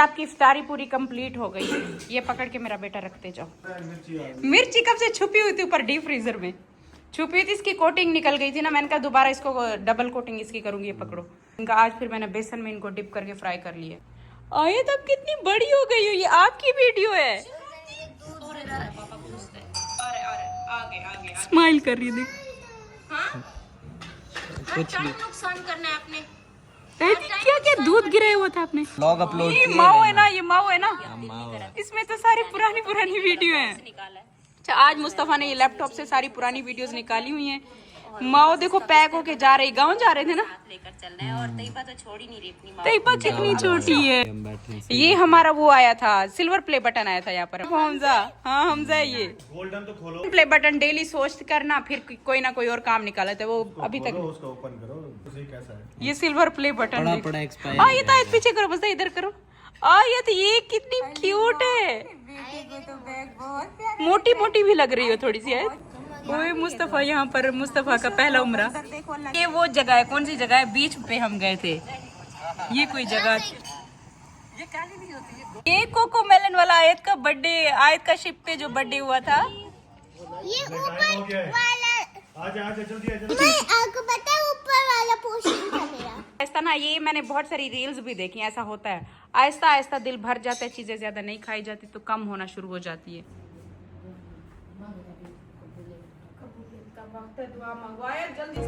आपकी इफ्तारी पूरी कंप्लीट हो गई। ये पकड़ के मेरा बेटा रखते जाओ। मिर्ची कब से छुपी हुई थी ऊपर डीप फ्रीजर में, छुपी हुई थी, इसकी कोटिंग निकल गई थी ना, मैंने कहा दोबारा इसको डबल कोटिंग इसकी करूंगी। ये पकड़ो इनका। आज फिर मैंने बेसन में इनको डिप करके फ्राई कर लिया। आये तब कितनी बड़ी हो गई हो, ये आपकी वीडियो है। स्माइल कर रही है देख। कुछ भी नुकसान करना है आपने। क्या क्या दूध गिराया हुआ था आपने? व्लॉग अपलोड ये माओ है ना, ये माओ है ना, इसमें तो सारी पुरानी वीडियो है। अच्छा, आज मुस्तफा ने ये लैपटॉप से सारी पुरानी वीडियोस निकाली हुई हैं। माओ देखो पैक होके जा रही, गाँव जा रहे थे ना। लेकर चलना है। और तैयबा तो छोड़ ही नहीं रही अपनी माँ। तैयबा कितनी छोटी है। ये हमारा वो आया था, सिल्वर प्ले बटन आया था यहाँ पर। हमजा, हाँ हमजा है ये। गोल्डन तो खोलो प्ले बटन, डेली सोच करना, फिर कोई ना कोई और काम निकाला था वो अभी तक। उसको ओपन करो, कैसा है ये सिल्वर प्ले बटन? ये तो पीछे करो, बस इधर करो। ये तो ये कितनी क्यूट है, मोटी मोटी भी लग रही हो थोड़ी सी। ओए मुस्तफा, यहाँ पर मुस्तफा का पहला उम्रा। ये वो जगह है, कौन सी जगह है? बीच पे हम गए थे। ये कोई जगह, ये कोको मेलन वाला आयत का बर्थडे, आयत का शिप पे जो बर्थडे हुआ था। ये ऊपर वाला, आपको पता है ऊपर वाला पोर्शन था मेरा। ऐसा ना, ये मैंने बहुत सारी रील्स भी देखी, ऐसा होता है। आहिस्ता आहिस्ता दिल भर जाता है, चीजें ज्यादा नहीं खाई जाती तो कम होना शुरू हो जाती है। दुआ मंगवाया जल्दी से।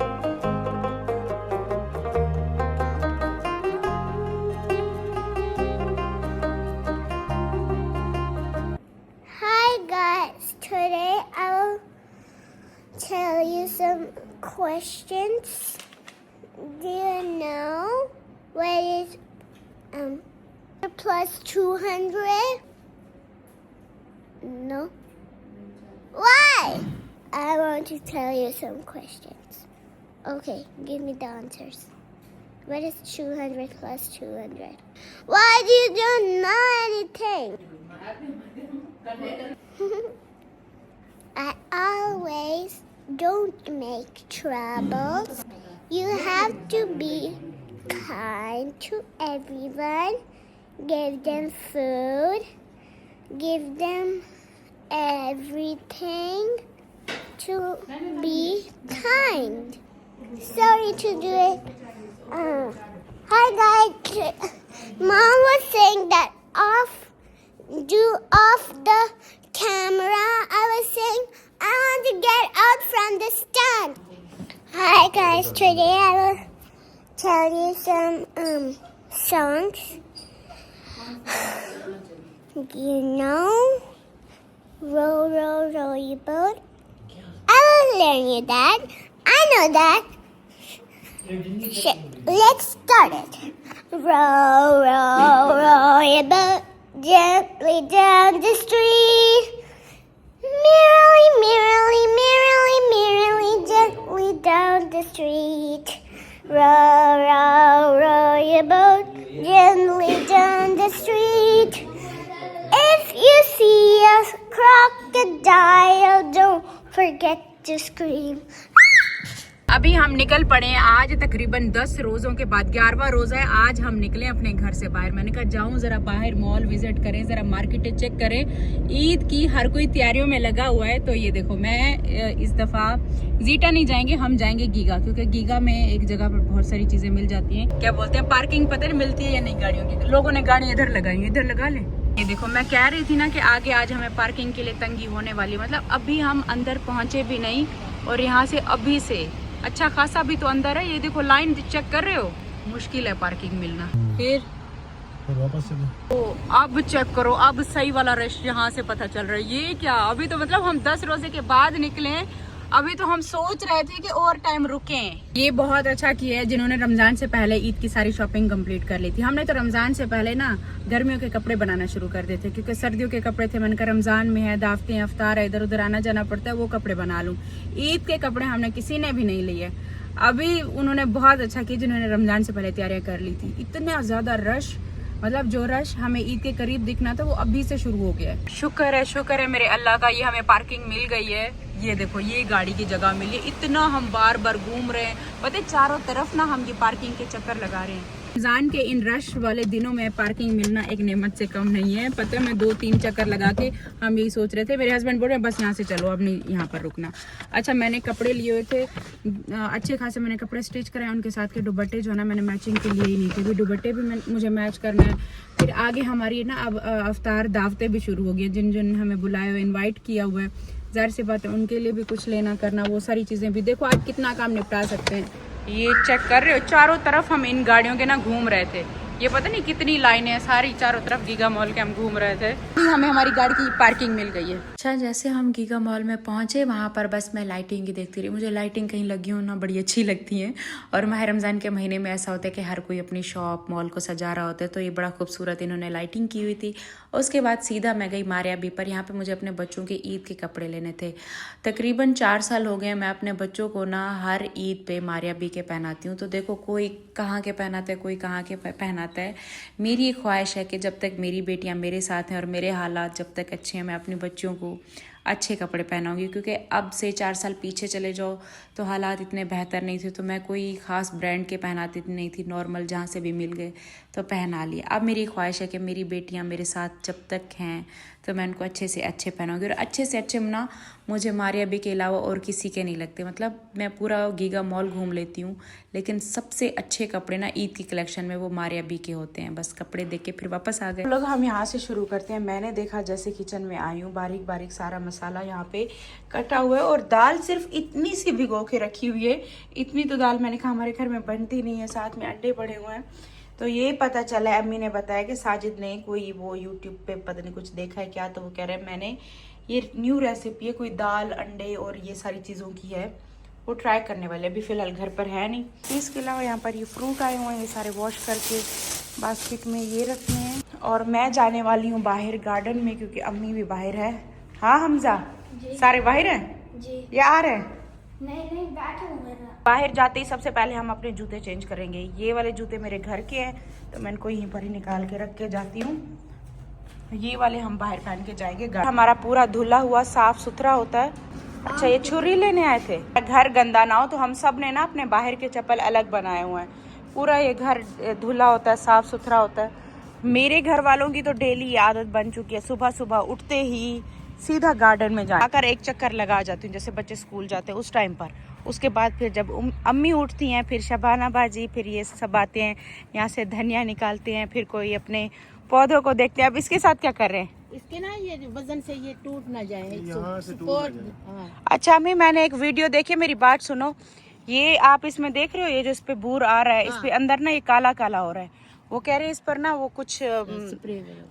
Hi guys, today I will tell you some questions. Do you know what is plus 200? No. Why? I want to tell you some questions. Okay, give me the answers. What is 200 plus 200? Why do you don't know anything? I always don't make troubles. You have to be kind to everyone. Give them food. Give them everything. To be kind. Sorry to do it. Hi guys. Mom was saying that do off the camera. I was saying I want to get out from the stand. Hi guys. Today I will tell you some songs. You know, row, row, row your boat. I will learn you that. I know that. Let's start it. Row, row, row your boat gently down the street. Merrily, merrily, merrily, merrily, gently down the street. Row, row, row your boat gently down the street. If you see a crocodile, don't forget to scream. अभी हम निकल पड़े हैं। आज तकरीबन 10 रोजों के बाद 11वां रोजा है। आज हम निकले अपने घर से बाहर। मैंने कहा जाऊं जरा बाहर मॉल विजिट करें, जरा मार्केटें चेक करें। ईद की हर कोई तैयारियों में लगा हुआ है। तो ये देखो, मैं इस दफा जीटा नहीं जाएंगे, हम जाएंगे गीगा, क्योंकि गीगा में एक जगह पर बहुत सारी चीजें मिल जाती हैं। क्या बोलते हैं, पार्किंग पता नहीं मिलती है या नहीं गाड़ियों की। लोगों ने गाड़ी इधर लगाई, इधर लगा ले। ये देखो, मैं कह रही थी ना कि आगे आज हमें पार्किंग के लिए तंगी होने वाली। मतलब अभी हम अंदर पहुंचे भी नहीं और यहाँ से अभी से अच्छा खासा भी तो अंदर है। ये देखो लाइन चेक कर रहे हो, मुश्किल है पार्किंग मिलना। फिर वापस चलो, अब चेक करो, अब सही वाला रश यहाँ से पता चल रहा है। ये क्या, अभी तो मतलब हम 10 रोजे के बाद निकले। अभी तो हम सोच रहे थे कि और टाइम रुकें। ये बहुत अच्छा किया है जिन्होंने रमजान से पहले ईद की सारी शॉपिंग कंप्लीट कर ली थी। हमने तो रमजान से पहले ना गर्मियों के कपड़े बनाना शुरू कर देते, क्योंकि सर्दियों के कपड़े थे। मैंने कहा रमजान में है, दावतें अफ्तार है, इधर उधर आना जाना पड़ता है, वो कपड़े बना लूं। ईद के कपड़े हमने किसी ने भी नहीं लिए। अभी उन्होंने बहुत अच्छा किया जिन्होंने रमजान से पहले तैयारियां कर ली थी। इतना ज्यादा रश, मतलब जो रश हमें ईद के करीब दिखना था वो अभी से शुरू हो गया है। शुक्र है मेरे अल्लाह का, ये हमें पार्किंग मिल गई है। ये देखो, ये गाड़ी की जगह मिली। इतना हम बार बार घूम रहे हैं, पता है चारों तरफ ना हम ये पार्किंग के चक्कर लगा रहे हैं। रमजान के इन रश वाले दिनों में पार्किंग मिलना एक नेमत से कम नहीं है। पता है मैं 2-3 चक्कर लगा के हम यही सोच रहे थे, मेरे हस्बैंड बोल रहे बस यहाँ से चलो, अब नहीं यहाँ पर रुकना। अच्छा मैंने कपड़े लिए हुए थे अच्छे खासे, मैंने कपड़े स्टिच कराए, उनके साथ के दुपट्टे जो है ना मैंने मैचिंग के लिए ही नहीं थे, दुपट्टे भी मुझे मैच करना है। फिर आगे हमारी ना अब अफ्तार दावतें भी शुरू हो गई, जिन जिन हमें बुलाए हुए इन्वाइट किया हुआ है, जाहिर सी बात है उनके लिए भी कुछ लेना करना, वो सारी चीज़ें भी। देखो आज कितना काम निपटा सकते हैं। ये चेक कर रहे हो, चारों तरफ हम इन गाड़ियों के ना घूम रहे थे, ये पता नहीं कितनी लाइनें हैं, सारी चारों तरफ गीगा मॉल के हम घूम रहे थे। हमें हमारी गाड़ी की पार्किंग मिल गई है। अच्छा जैसे हम गीगा मॉल में पहुंचे, वहां पर बस मैं लाइटिंग ही देखती रही, मुझे लाइटिंग कहीं लगी हो ना बड़ी अच्छी लगती है। और माह रमज़ान के महीने में ऐसा होता है कि हर कोई अपनी शॉप मॉल को सजा रहा होता है, तो ये बड़ा खूबसूरत इन्होंने लाइटिंग की हुई थी। उसके बाद सीधा मैं गई मारियाबी पर, यहाँ पे मुझे अपने बच्चों के ईद के कपड़े लेने थे। तकरीबन 4 साल हो गए मैं अपने बच्चों को ना हर ईद पे मारियाबी के पहनाती हूँ। तो देखो कोई कहाँ के पहनाता है, कोई कहाँ के पहनाता है। मेरी एक ख्वाहिश है कि जब तक मेरी बेटियां मेरे साथ हैं और मेरे हालात जब तक अच्छे हैं, मैं अपनी बच्चियों को अच्छे कपड़े पहनाऊंगी। क्योंकि अब से 4 साल पीछे चले जाओ तो हालात इतने बेहतर नहीं थे, तो मैं कोई ख़ास ब्रांड के पहनाती नहीं थी, नॉर्मल जहाँ से भी मिल गए तो पहना लिए। अब मेरी ख्वाहिश है कि मेरी बेटियां मेरे साथ जब तक हैं तो मैं उनको अच्छे से अच्छे पहनाऊंगी। और अच्छे से अच्छे ना मुझे मारियाबी के अलावा और किसी के नहीं लगते। मतलब मैं पूरा गीगा मॉल घूम लेती हूँ, लेकिन सबसे अच्छे कपड़े ना ईद की कलेक्शन में वो मारियाबी के होते हैं। बस कपड़े देख के फिर वापस आ गए लोग। हम यहाँ से शुरू करते हैं। मैंने देखा जैसे किचन में आई हूँ, बारीक बारीक सारा मसाला यहाँ पे कटा हुआ है, और दाल सिर्फ इतनी सी भिगो के रखी हुई है। इतनी तो दाल मैंने कहा हमारे घर में बनती नहीं है, साथ में अंडे पड़े हुए हैं। तो ये पता चला, अम्मी ने बताया कि साजिद ने कोई वो यूट्यूब पे पता नहीं कुछ देखा है क्या, तो वो कह रहे हैं मैंने ये न्यू रेसिपी है, कोई दाल अंडे और ये सारी चीज़ों की है, वो ट्राई करने वाले। अभी फ़िलहाल घर पर है नहीं। इसके अलावा यहाँ पर ये फ्रूट आए हुए हैं, ये सारे वॉश करके बास्केट में ये रखने हैं। और मैं जाने वाली हूँ बाहर गार्डन में, क्योंकि अम्मी भी बाहर है। हाँ हमजा सारे बाहर हैं जी, या आ रहे हैं? नहीं बैठे हुए। बाहर जाते ही सबसे पहले हम अपने जूते चेंज करेंगे। ये वाले जूते मेरे घर के हैं, तो मैं इनको यहीं पर ही निकाल के रख के जाती हूँ। ये वाले हम बाहर पहन के जाएंगे। हमारा पूरा धुला हुआ साफ सुथरा होता है। अच्छा ये छुरी लेने आए थे, घर गंदा ना हो तो हम सब ने ना अपने बाहर के चप्पल अलग बनाए हुए हैं। पूरा ये घर धुला होता है, साफ सुथरा होता है। मेरे घर वालों की तो डेली आदत बन चुकी है, सुबह सुबह उठते ही सीधा गार्डन में जाकर एक चक्कर लगा जाती हूँ, जैसे बच्चे स्कूल जाते हैं उस टाइम पर। उसके बाद फिर जब अम्मी उठती हैं, फिर शबाना बाजी, फिर ये सब आते हैं, यहाँ से धनिया निकालते हैं, फिर कोई अपने पौधों को देखते हैं। अब इसके साथ क्या कर रहे हैं? इसके ना ये वजन से ये टूट ना जाए, यहाँ से टूट ना जाए। हाँ। अच्छा अम्मी मैंने एक वीडियो देखी, मेरी बात सुनो। ये आप इसमें देख रहे हो, ये जो इस पे बूर आ रहा है, इस पे अंदर ना ये काला काला हो रहा है। वो कह रहे हैं इस पर ना वो कुछ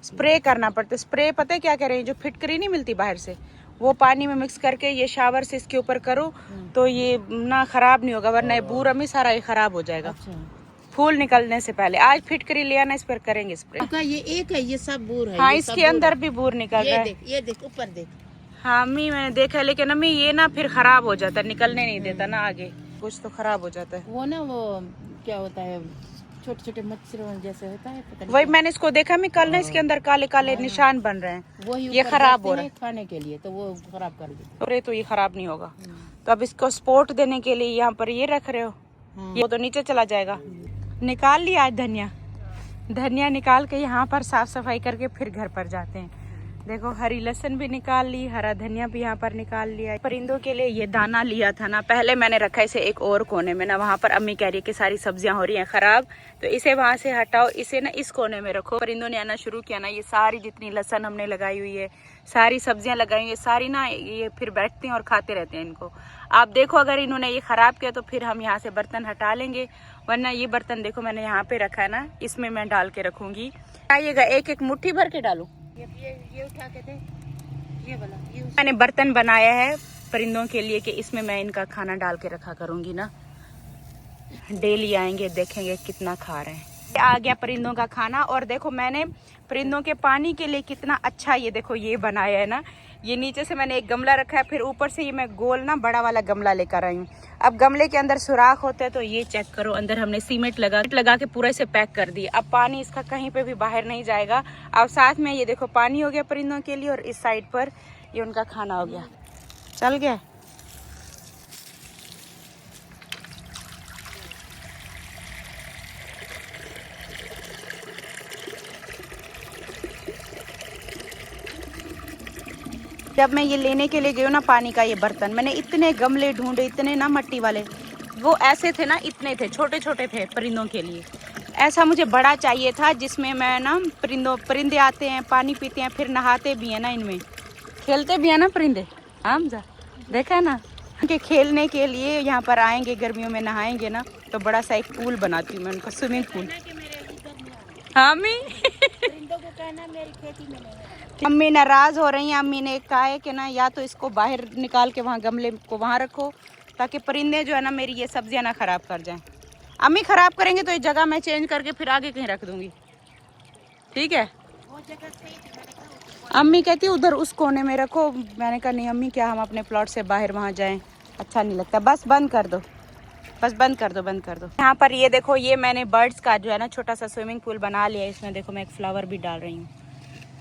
स्प्रे करना पड़ता है। स्प्रे पता है क्या कह रहे हैं? जो फिटकरी नहीं मिलती बाहर से, वो पानी में मिक्स करके ये शावर से इसके ऊपर करो तो ये ना खराब नहीं होगा, वरना ये बूर अम्मी सारा ये खराब हो जाएगा। फूल निकलने से पहले आज फिटकरी ले आना, इस पर करेंगे स्प्रे। ये एक है, ये सब बूर है। हाँ इसके अंदर भी बूर निकल रहा है। ये देख ऊपर देख। हाँ अम्मी मैंने देखा, लेकिन अम्मी ये ना फिर खराब हो जाता है, निकलने नहीं देता ना आगे, कुछ तो खराब हो जाता है। वो ना वो क्या होता है, छोटे छोटे मच्छरों जैसे होता है, पता नहीं। वही मैंने इसको देखा मैं कल ना, इसके अंदर काले काले निशान बन रहे हैं, ये खराब हो रहा है खाने के लिए, तो वो खराब कर देते। अरे तो ये खराब नहीं होगा। तो अब इसको सपोर्ट देने के लिए यहाँ पर ये रख रहे हो, ये तो नीचे चला जाएगा। निकाल लिया आज धनिया निकाल के यहाँ पर साफ सफाई करके फिर घर पर जाते हैं। देखो हरी लहसुन भी निकाल ली, हरा धनिया भी यहाँ पर निकाल लिया। परिंदों के लिए ये दाना लिया था ना, पहले मैंने रखा इसे एक और कोने में ना, वहाँ पर अम्मी कह रही है कि सारी सब्जियां हो रही हैं खराब, तो इसे वहाँ से हटाओ, इसे ना इस कोने में रखो। परिंदों ने आना शुरू किया ना, ये सारी जितनी लहसुन हमने लगाई हुई है, सारी सब्जियां लगाई हुई है, सारी ना ये फिर बैठते हैं और खाते रहते हैं इनको। आप देखो अगर इन्होंने ये खराब किया तो फिर हम यहाँ से बर्तन हटा लेंगे, वरना ये बर्तन देखो मैंने यहाँ पे रखा है ना, इसमें मैं डाल के रखूंगी। आइएगा एक एक मुट्ठी भर के डालू। ये उठा के दे, ये वाला मैंने बर्तन बनाया है परिंदों के लिए कि इसमें मैं इनका खाना डाल के रखा करूंगी ना, डेली आएंगे देखेंगे कितना खा रहे हैं। आ गया परिंदों का खाना। और देखो मैंने परिंदों के पानी के लिए कितना अच्छा ये देखो ये बनाया है ना, ये नीचे से मैंने एक गमला रखा है, फिर ऊपर से ये मैं गोल ना बड़ा वाला गमला लेकर आई हूँ। अब गमले के अंदर सुराख होते हैं, तो ये चेक करो, अंदर हमने सीमेंट लगा के पूरा इसे पैक कर दिया। अब पानी इसका कहीं पे भी बाहर नहीं जाएगा। अब साथ में ये देखो पानी हो गया परिंदों के लिए, और इस साइड पर ये उनका खाना हो गया। चल गया। जब मैं ये लेने के लिए गई हूँ ना पानी का ये बर्तन, मैंने इतने गमले ढूंढे, इतने ना मट्टी वाले, वो ऐसे थे ना, इतने थे, छोटे छोटे थे परिंदों के लिए। ऐसा मुझे बड़ा चाहिए था जिसमें मैं ना परिंदे आते हैं, पानी पीते हैं, फिर नहाते भी हैं ना, इनमें खेलते भी हैं ना परिंदे। हमजा देखा है ना, उनके खेलने के लिए यहाँ पर आएंगे, गर्मियों में नहाएंगे ना, तो बड़ा सा एक पूल बनाती हूँ मैं उनका, स्विमिंग पूल। हाँ अम्मी अम्मी नाराज हो रही हैं। अम्मी ने कहा है कि ना या तो इसको बाहर निकाल के वहाँ गमले को वहाँ रखो, ताकि परिंदे जो है ना मेरी ये सब्जियाँ ना खराब कर जाएं। अम्मी खराब करेंगे तो ये जगह मैं चेंज करके फिर आगे कहीं रख दूंगी, ठीक है? अम्मी कहती है उधर उस कोने में रखो। मैंने कहा नहीं अम्मी, क्या हम अपने प्लॉट से बाहर वहाँ जाएं, अच्छा नहीं लगता। बस बंद कर दो, बस बंद कर दो, बंद कर दो। यहाँ पर ये देखो, ये मैंने बर्ड्स का जो है ना छोटा सा स्विमिंग पूल बना लिया है। इसमें देखो मैं एक फ्लावर भी डाल रही हूँ।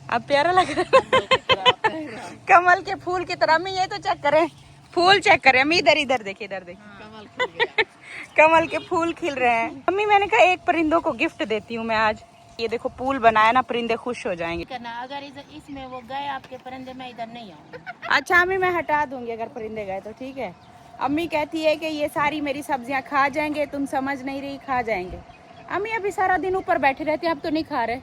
अब प्यारा लग रहा है कमल के फूल की तरह। अम्मी ये तो चेक करें, फूल चेक करें अम्मी, इधर इधर देखिए, इधर देखिए कमल के फूल खिल रहे हैं। अम्मी मैंने कहा एक परिंदों को गिफ्ट देती हूँ मैं आज। ये देखो पूल बनाया ना, परिंदे खुश हो जाएंगे। अगर इसमें वो गए आपके परिंदे, मैं इधर नहीं आऊंगी। अच्छा अम्मी मैं हटा दूंगी अगर परिंदे गए तो, ठीक है? अम्मी कहती है कि ये सारी मेरी सब्जियां खा जाएंगे, तुम समझ नहीं रही, खा जाएंगे। अम्मी अभी सारा दिन ऊपर बैठे रहते हैं, अब तो नहीं खा रहे।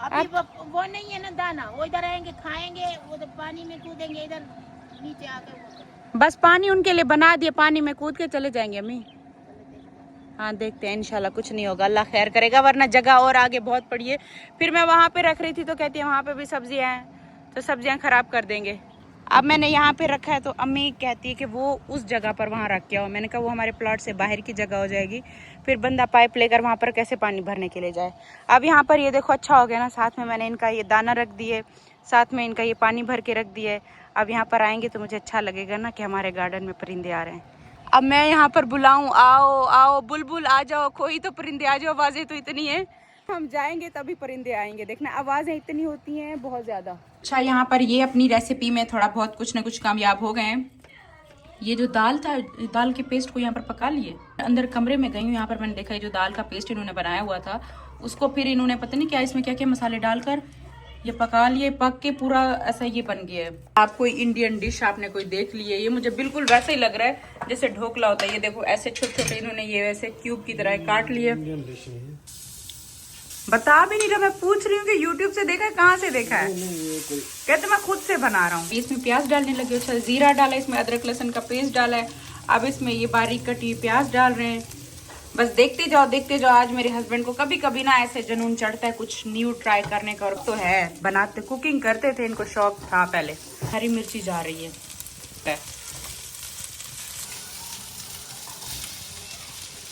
अभी वो नहीं है ना दाना, वो इधर आएंगे खाएंगे, वो तो पानी में कूदेंगे, इधर नीचे आकर बस पानी उनके लिए बना दिए, पानी में कूद के चले जाएंगे अम्मी। हाँ देखते हैं, इंशाल्लाह कुछ नहीं होगा, अल्लाह खैर करेगा, वरना जगह और आगे बहुत पड़ी है। फिर मैं वहाँ पे रख रही थी तो कहती है वहाँ पे भी सब्जियाँ हैं, तो सब्जियाँ खराब कर देंगे। अब मैंने यहाँ पे रखा है तो अम्मी कहती है कि वो उस जगह पर वहाँ रख के आओ। मैंने कहा वो हमारे प्लॉट से बाहर की जगह हो जाएगी, फिर बंदा पाइप लेकर वहाँ पर कैसे पानी भरने के लिए जाए। अब यहाँ पर ये देखो अच्छा हो गया ना, साथ में मैंने इनका ये दाना रख दिए, साथ में इनका ये पानी भर के रख दिया है। अब यहाँ पर आएंगे तो मुझे अच्छा लगेगा ना कि हमारे गार्डन में परिंदे आ रहे हैं। अब मैं यहाँ पर बुलाऊं, आओ आओ बुलबुल आ जाओ, कोई तो परिंदे आ जाओ, आवाजें तो इतनी है। हम जाएंगे तभी परिंदे आएंगे, देखना आवाजें इतनी होती हैं बहुत ज्यादा। अच्छा यहाँ पर ये अपनी रेसिपी में थोड़ा बहुत कुछ ना कुछ कामयाब हो गए हैं। ये जो दाल था, दाल के पेस्ट को यहाँ पर पका लिए। अंदर कमरे में गई हूँ, यहाँ पर मैंने देखा जो दाल का पेस्ट इन्होंने बनाया हुआ था, उसको फिर इन्होंने पता नहीं क्या इसमें क्या क्या मसाले डालकर ये पका लिए, पक के पूरा ऐसा ये बन गया है। आप कोई इंडियन डिश आपने कोई देख ली है, ये मुझे बिल्कुल वैसे ही लग रहा है जैसे ढोकला होता है। ये देखो ऐसे छोटे छोटे इन्होंने ये वैसे क्यूब की तरह काट लिए। बता भी नहीं रहा, मैं पूछ रही हूँ कि यूट्यूब से देखा है, कहाँ से देखा है? कहते मैं खुद से बना रहा हूँ। इसमें प्याज डालने लगे, अच्छा जीरा डाला, इसमें अदरक लहसुन का पेस्ट डाला है। अब इसमें ये बारीक कटी प्याज डाल रहे हैं। बस देखते जाओ देखते जाओ। आज मेरे हस्बैंड को कभी कभी ना ऐसे जुनून चढ़ता है कुछ न्यू ट्राई करने का, और तो है बनाते, कुकिंग करते थे, इनको शौक था पहले। हरी मिर्ची जा रही है।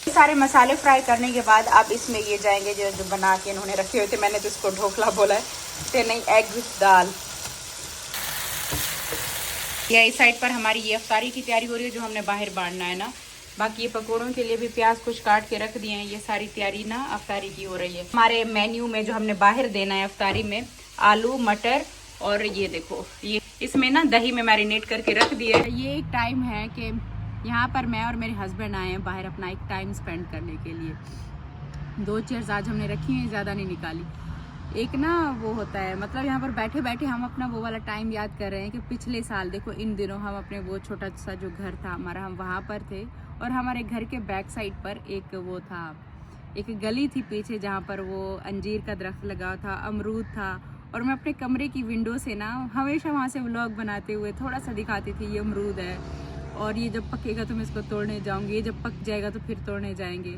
सारे मसाले फ्राई करने के बाद अब इसमें ये जाएंगे जो बना के इन्होंने रखे हुए थे, मैंने तो इसको ढोकला बोला है, तो नहीं एग विथ दाल। या इस साइड पर हमारी ये अफ्तारी की तैयारी हो रही है, जो हमने बाहर बांटना है ना। बाकी ये पकौड़ों के लिए भी प्याज कुछ काट के रख दिए हैं। ये सारी तैयारी ना अफ्तारी की हो रही है। हमारे मेन्यू में जो हमने बाहर देना है अफ्तारी में, आलू मटर और ये देखो ये इसमें ना दही में मैरिनेट करके रख दिए। ये एक टाइम है कि यहाँ पर मैं और मेरे हस्बैंड आए हैं बाहर अपना एक टाइम स्पेंड करने के लिए। 2 चेयर्स आज हमने रखी हैं, ज़्यादा नहीं निकाली। एक ना वो होता है, मतलब यहाँ पर बैठे बैठे हम अपना वो वाला टाइम याद कर रहे हैं कि पिछले साल देखो इन दिनों हम अपने वो छोटा सा जो घर था हमारा, हम वहाँ पर थे, और हमारे घर के बैक साइड पर एक वो था, एक गली थी पीछे जहाँ पर वो अंजीर का दरख्त लगा था, अमरूद था, और मैं अपने कमरे की विंडो से ना हमेशा वहाँ से व्लॉग बनाते हुए थोड़ा सा दिखाती थी, ये अमरूद है और ये जब पकेगा तो मैं इसको तोड़ने जाऊँगी, ये जब पक जाएगा तो फिर तोड़ने जाएंगे।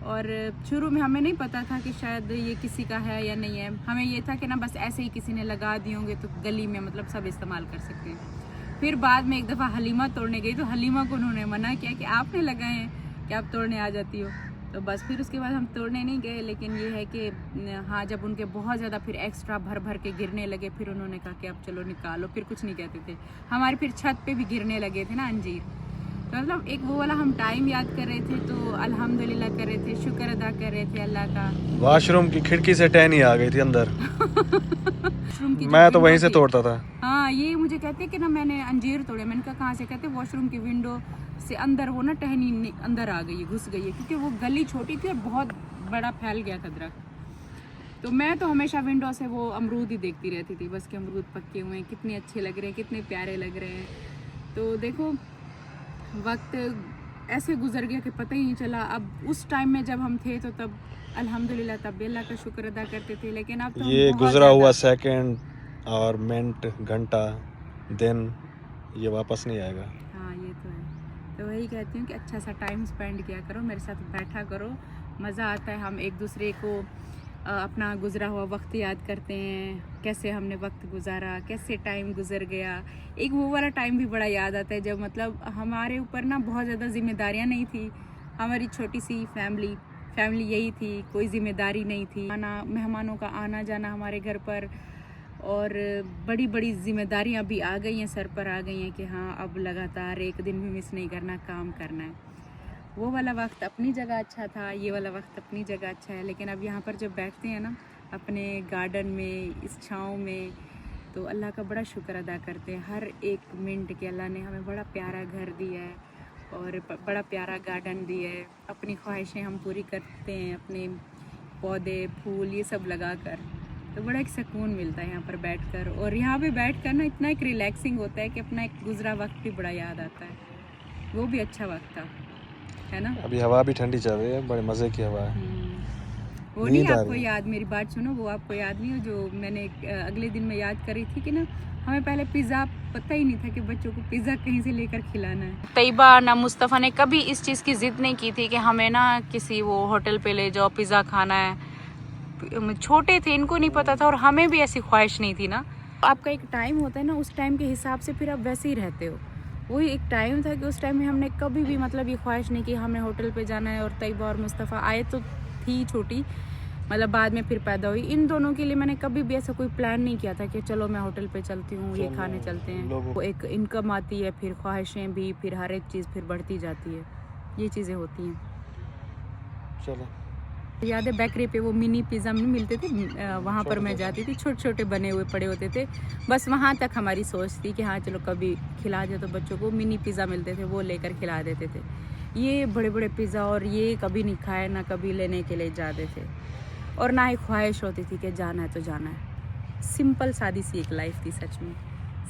और शुरू में हमें नहीं पता था कि शायद ये किसी का है या नहीं है, हमें ये था कि ना बस ऐसे ही किसी ने लगा दिए होंगे तो गली में मतलब सब इस्तेमाल कर सकते हैं। फिर बाद में एक दफ़ा हलीमा तोड़ने गई तो हलीमा को उन्होंने मना किया कि आपने लगाए हैं कि आप तोड़ने आ जाती हो, तो बस फिर उसके बाद हम तोड़ने नहीं गए। लेकिन ये है कि हाँ, जब उनके बहुत ज़्यादा फिर एक्स्ट्रा भर भर के गिरने लगे, फिर उन्होंने कहा कि अब चलो निकालो, फिर कुछ नहीं कहते थे। हमारे फिर छत पे भी गिरने लगे थे ना अंजीर, तो मतलब एक वो वाला हम टाइम याद कर रहे थे, तो अल्हम्दुलिल्लाह कर रहे थे, शुक्र अदा कर रहे थे अल्लाह का। वॉशरूम की खिड़की से टहनी आ गई थी अंदर वॉशरूम की मैं तो वहीं से तोड़ता था। हाँ, ये मुझे कहते कि ना मैंने अंजीर तोड़े, मैंने कहा कहाँ से? कहते वॉशरूम की विंडो से अंदर वो ना टहनी अंदर आ गई है, घुस गई है, क्योंकि वो गली छोटी थी और बहुत बड़ा फैल गया था दरख्त। तो मैं तो हमेशा विंडो से वो अमरूद ही देखती रहती थी, बस कि अमरूद पके हुए हैं, कितने अच्छे लग रहे हैं, कितने प्यारे लग रहे हैं। तो देखो वक्त ऐसे गुजर गया कि पता ही नहीं चला। अब उस टाइम में जब हम थे तो तब अल्हम्दुलिल्लाह तब भी अल्लाह का शुक्र अदा करते थे, लेकिन अब तो ये गुजरा हुआ सेकंड और मिनट, घंटा, दिन ये वापस नहीं आएगा। हाँ ये तो है। तो वही कहती हूँ कि अच्छा सा टाइम स्पेंड किया करो, मेरे साथ बैठा करो, मज़ा आता है। हम एक दूसरे को अपना गुजरा हुआ वक्त याद करते हैं, कैसे हमने वक्त गुजारा, कैसे टाइम गुजर गया। एक वो वाला टाइम भी बड़ा याद आता है जब मतलब हमारे ऊपर ना बहुत ज़्यादा जिम्मेदारियाँ नहीं थी, हमारी छोटी सी फैमिली यही थी, कोई जिम्मेदारी नहीं थी। मेहमानों का आना जाना हमारे घर पर, और बड़ी बड़ी जिम्मेदारियाँ भी आ गई हैं, सर पर आ गई हैं कि हाँ अब लगातार एक दिन भी मिस नहीं करना, काम करना है। वो वाला वक्त अपनी जगह अच्छा था, ये वाला वक्त अपनी जगह अच्छा है। लेकिन अब यहाँ पर जब बैठते हैं ना अपने गार्डन में, इस छाँव में, तो अल्लाह का बड़ा शुक्र अदा करते हैं हर एक मिनट के। अल्लाह ने हमें बड़ा प्यारा घर दिया है और बड़ा प्यारा गार्डन दिया है। अपनी ख्वाहिशें हम पूरी करते हैं, अपने पौधे फूल ये सब लगा कर, तो बड़ा एक सुकून मिलता है यहाँ पर बैठकर। और यहाँ पे बैठकर ना इतना एक रिलैक्सिंग होता है कि अपना एक गुजरा वक्त भी बड़ा याद आता है, वो भी अच्छा वक्त था, है ना। अभी हवा भी ठंडी चल रही है, बड़े मजे की हवा है। वो नहीं आपको याद, मेरी बात सुनो, वो आपको याद नहीं हो जो मैंने अगले दिन में याद करी थी कि ना हमें पहले पिज़्ज़ा पता ही नहीं था कि बच्चों को पिज़्ज़ा कहीं से लेकर खिलाना है। तैयबा ना मुस्तफ़ा ने कभी इस चीज़ की ज़िद नहीं की थी कि हमें ना किसी वो होटल पे ले जाओ, पिज़्ज़ा खाना है। छोटे थे, इनको नहीं पता था और हमें भी ऐसी ख्वाहिश नहीं थी ना। आपका एक टाइम होता है ना, उस टाइम के हिसाब से फिर आप वैसे ही रहते हो। वही एक टाइम था कि उस टाइम में हमने कभी भी मतलब ये ख्वाहिश नहीं की हमें होटल पे जाना है। और तैयबा और मुस्तफ़ा आए तो थी छोटी, मतलब बाद में फिर पैदा हुई। इन दोनों के लिए मैंने कभी भी ऐसा कोई प्लान नहीं किया था कि चलो मैं होटल पे चलती हूँ, ये खाने चलते हैं। वो एक इनकम आती है, फिर ख्वाहिशें भी, फिर हर एक चीज़ फिर बढ़ती जाती है, ये चीज़ें होती हैं। चलो याद है बेकरी पे वो मिनी पिज़्ज़ा नहीं मिलते थे, वहाँ पर मैं जाती थी, छोटे छोटे बने हुए पड़े होते थे। बस वहाँ तक हमारी सोच थी कि हाँ चलो कभी खिला दे, तो बच्चों को मिनी पिज़्ज़ा मिलते थे, वो लेकर खिला देते थे। ये बड़े बड़े पिज़्ज़ा और ये कभी नहीं खाए, ना कभी लेने के लिए जाते थे, और ना ही ख्वाहिश होती थी कि जाना है तो जाना है। सिंपल सादी सी एक लाइफ थी, सच में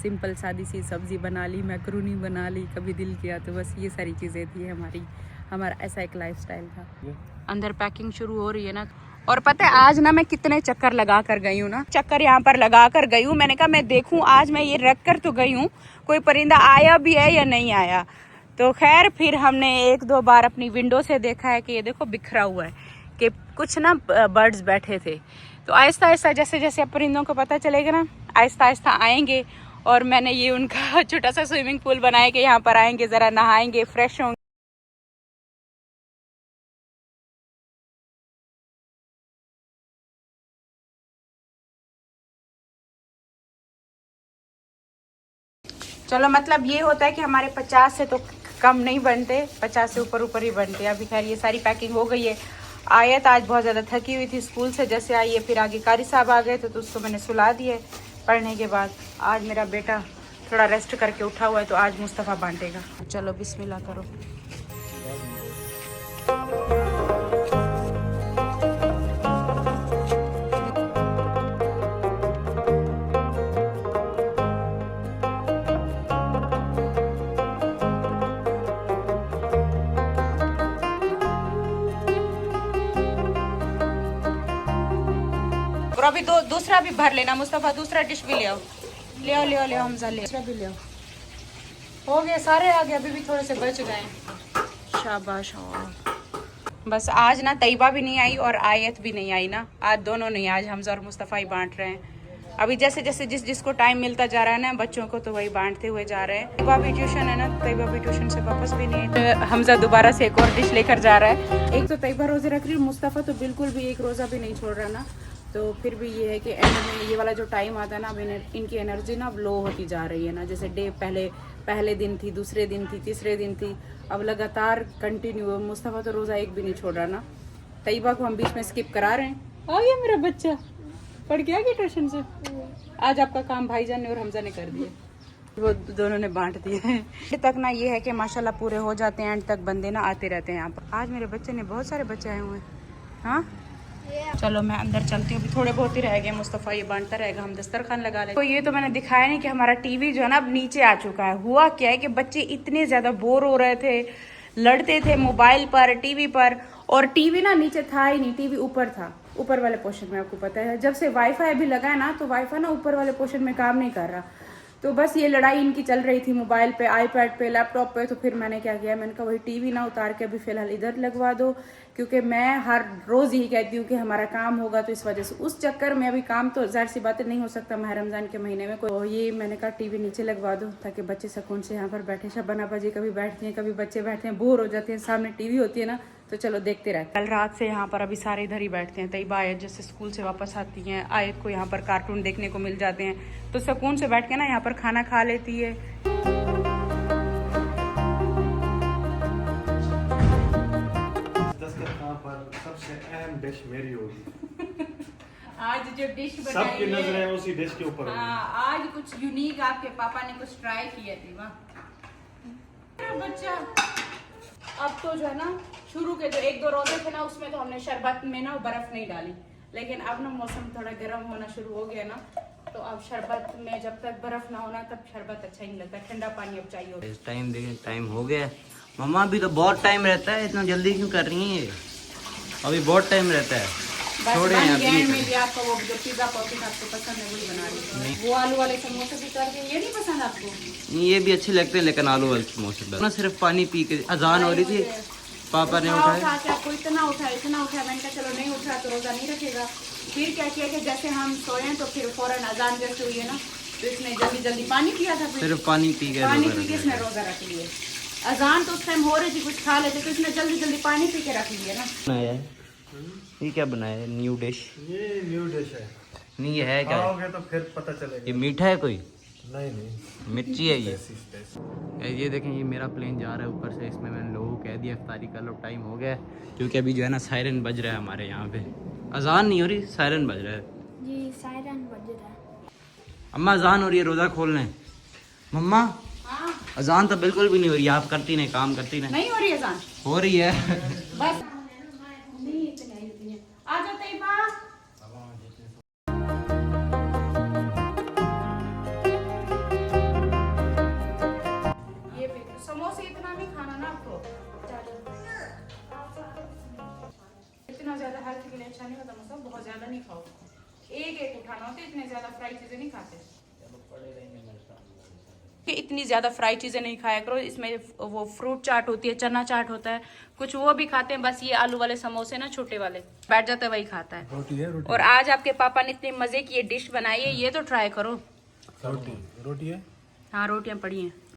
सिंपल सादी सी। सब्ज़ी बना ली, मैकरोनी बना ली, कभी दिल किया तो बस ये सारी चीज़ें थी हमारा ऐसा एक लाइफस्टाइल था। अंदर पैकिंग शुरू हो रही है ना। और पता है आज ना मैं कितने चक्कर लगा कर गई हूँ ना, चक्कर यहाँ पर लगा कर गई हूँ। मैंने कहा मैं देखूँ, आज मैं ये रख कर तो गई हूँ कोई परिंदा आया भी है या नहीं आया। तो खैर फिर हमने एक दो बार अपनी विंडो से देखा है कि ये देखो बिखरा हुआ है, कि कुछ ना बर्ड्स बैठे थे। तो आहिस्ता आहिस्ता जैसे जैसे परिंदों को पता चलेगा ना, आहिस्ता आहिस्ता आएंगे। और मैंने ये उनका छोटा सा स्विमिंग पूल बनाया कि यहाँ पर आएंगे, ज़रा नहाएंगे, फ्रेश होंगे। चलो मतलब ये होता है कि हमारे 50 से तो कम नहीं बनते, 50 से ऊपर ही बनते हैं। अभी खैर ये सारी पैकिंग हो गई है। आयत आज बहुत ज़्यादा थकी हुई थी, स्कूल से जैसे आई है, फिर आगे कारी साहब आ गए तो उसको मैंने सुला दिया पढ़ने के बाद। आज मेरा बेटा थोड़ा रेस्ट करके उठा हुआ है, तो आज मुस्तफ़ा बांटेगा। चलो बिस्मिल्लाह करो। और अभी दूसरा भी भर लेना मुस्तफ़ा, दूसरा डिश भी ले आओ हमजा, ले दूसरा भी ले आओ। हो गए सारे, आ गए, अभी भी थोड़े से बच गए। शाबाश। बस आज ना तैयबा भी नहीं आई और आयत भी नहीं आई ना, आज दोनों नहीं, आज हमजा और मुस्तफ़ा ही बांट रहे हैं। अभी जैसे जैसे जिसको टाइम मिलता जा रहा है ना बच्चों को, तो वही बांटते हुए जा रहे हैं। तैयबा भी ट्यूशन है ना, तैयबा भी ट्यूशन से वापस भी नहीं है। हमजा दोबारा से एक और डिश लेकर जा रहा है। एक तो तैयबा रोज़े रख रही है, मुस्तफ़ा तो बिल्कुल भी एक रोज़ा भी नहीं छोड़ रहा ना। तो फिर भी ये है कि एंड में ये वाला जो टाइम आता है ना, अब इनकी एनर्जी ना अब लो होती जा रही है ना। जैसे डे पहले दिन थी, दूसरे दिन थी, तीसरे दिन थी, अब लगातार कंटिन्यू। मुस्तफ़ा तो रोज़ा एक भी नहीं छोड़ रहा ना। तैयबा को हम बीच में स्किप करा रहे हैं। आ गया मेरा बच्चा, पढ़ के आ गया ट्यूशन से। आज आपका काम भाईजान ने और हमजा ने कर दिया, वो दोनों ने बांट दिए। एंड तक ना ये है कि माशाल्लाह पूरे हो जाते हैं, एंड तक बंदे ना आते रहते हैं यहाँ पर। आज मेरे बच्चे ने बहुत सारे बच्चे आए हुए हैं। हाँ चलो मैं अंदर चलती हूँ, अभी थोड़े बहुत ही रह गए, मुस्तफ़ा ये बांटता रहेगा, हम दस्तरखान लगा लेंगे। तो ये तो मैंने दिखाया नहीं कि हमारा टीवी जो है ना अब नीचे आ चुका है। हुआ क्या है कि बच्चे इतने ज्यादा बोर हो रहे थे, लड़ते थे मोबाइल पर, टीवी पर, और टीवी ना नीचे था ही नहीं, टीवी ऊपर था, ऊपर वाले पोर्शन में। आपको पता है जब से वाईफाई अभी लगा है ना, तो वाईफाई ना ऊपर वाले पोर्शन में काम नहीं कर रहा। तो बस ये लड़ाई इनकी चल रही थी मोबाइल पे, आईपैड पे, लैपटॉप पे। तो फिर मैंने क्या किया, मैंने कहा वही टीवी ना उतार के अभी फिलहाल इधर लगवा दो, क्योंकि मैं हर रोज़ यही कहती हूँ कि हमारा काम होगा, तो इस वजह से उस चक्कर में अभी काम तो ज़ाहिर सी बातें नहीं हो सकता माह रमज़ान के महीने में। तो ये मैंने कहा टीवी नीचे लगवा दो ताकि बच्चे सुकून से यहाँ पर बैठे। शबाना बाजी कभी बैठती हैं, कभी बच्चे बैठते हैं, बोर हो जाते हैं, सामने टीवी होती है ना, तो चलो देखते रहते। कल रात से यहाँ पर अभी सारे इधर ही बैठते हैं। तैयबा आयत जैसे स्कूल से वापस आती हैं, आयत को यहाँ पर कार्टून देखने को मिल जाते हैं, तो सुकून से बैठ के ना यहाँ पर खाना खा लेती है। दस्तरखान पर सबसे अहम डिश मेरी होगी। आज जो डिश सबकी नजरें उसी डिश के ऊपर होंगी। हाँ, आज कुछ यूनिक आपके पापा ने कुछ ट्राई किया थी। वाह बच्चा, अब तो जो है ना शुरू के जो 1-2 रोजे थे ना, उसमें तो हमने शरबत में ना बर्फ नहीं डाली, लेकिन अब ना मौसम थोड़ा गर्म होना शुरू हो गया ना, तो अब शरबत में जब तक बर्फ ना होना तब शरबत अच्छा ही नहीं लगता, ठंडा पानी अब चाहिए होता है। इस टाइम देखें, टाइम हो गया। मम्मा अभी तो बहुत टाइम रहता है, इतना जल्दी क्यों कर रही हैं? अभी बहुत टाइम रहता है, बस छोड़े बन हैं गया अभी। है। मैं भी आपको वो जो पिज्जा पॉकेट आपको पसंद है वही बना रही हूँ। वो आलू वाले समोसे भी कर दिए, ये नहीं पसंद आपको? नहीं, ये भी अच्छे लगते हैं, लेकिन आलू वाले समोसे ना सिर्फ पानी पी के। अजान हो रही थी, पापा ने उठा उठाया। के आपको इतना उठाया, मैंने कहा चलो नहीं उठा तो रोजा नहीं रखेगा। फिर क्या किया कि जैसे हम सोए तो फिर फौरन अजान जैसे हुई है ना, तो इसने जल्दी जल्दी पानी पिया था, फिर सिर्फ पानी पी के पानी रोजा पी के रखा इसने है। रोजा रख लिए। अजान तो उस टाइम हो रही थी, कुछ खा लेते, तो इसने जल्दी जल्दी पानी पी के रख लिया ना। बनाया है ये, क्या बनाया है? New dish? ये न्यू डिश है। नहीं, ये है क्या? खाओगे तो फिर पता चलेगा। ये मीठा है कोई? नहीं, मिर्ची है ये देखें, ये मेरा प्लेन जा रहा है ऊपर से। इसमें मैंने लोगों को कह दिया इफ्तारी कर लो, टाइम हो गया है, क्योंकि अभी जो है ना सायरन बज रहा है हमारे यहाँ पे। अजान नहीं हो रही, सायरन बज रहा है। जी सायरन बज रहा है। अम्मा अजान हो रही है, रोज़ा खोलना है। मम्मा हाँ, अजान तो बिल्कुल भी नहीं हो रही, आप करती नहीं, काम करती नहीं। नहीं हो रही अजान, हो रही है। बस आ जाओ तैयबा। ये समोसे इतना नहीं खाना ना आपको, इतना ज्यादा हेल्थ के लिए अच्छा नहीं होता, मतलब बहुत ज्यादा नहीं खाओ, एक उठाना होता है, इतने ज्यादा फ्राई चीजें नहीं खाते। कि इतनी ज़्यादा फ्राई चीज़ें नहीं खाया करो, इसमें वो फ्रूट चाट होती है, चना चाट होता है, कुछ वो भी खाते हैं। बस ये आलू वाले समोसे ना छोटे वाले बैठ जाता है, वही खाता है। रोटी है, रोटी। और आज आपके पापा ने इतने मज़े की ये डिश बनाई है, ये तो ट्राई करो। रोटी है। हाँ, रोटियाँ पड़ी हैं।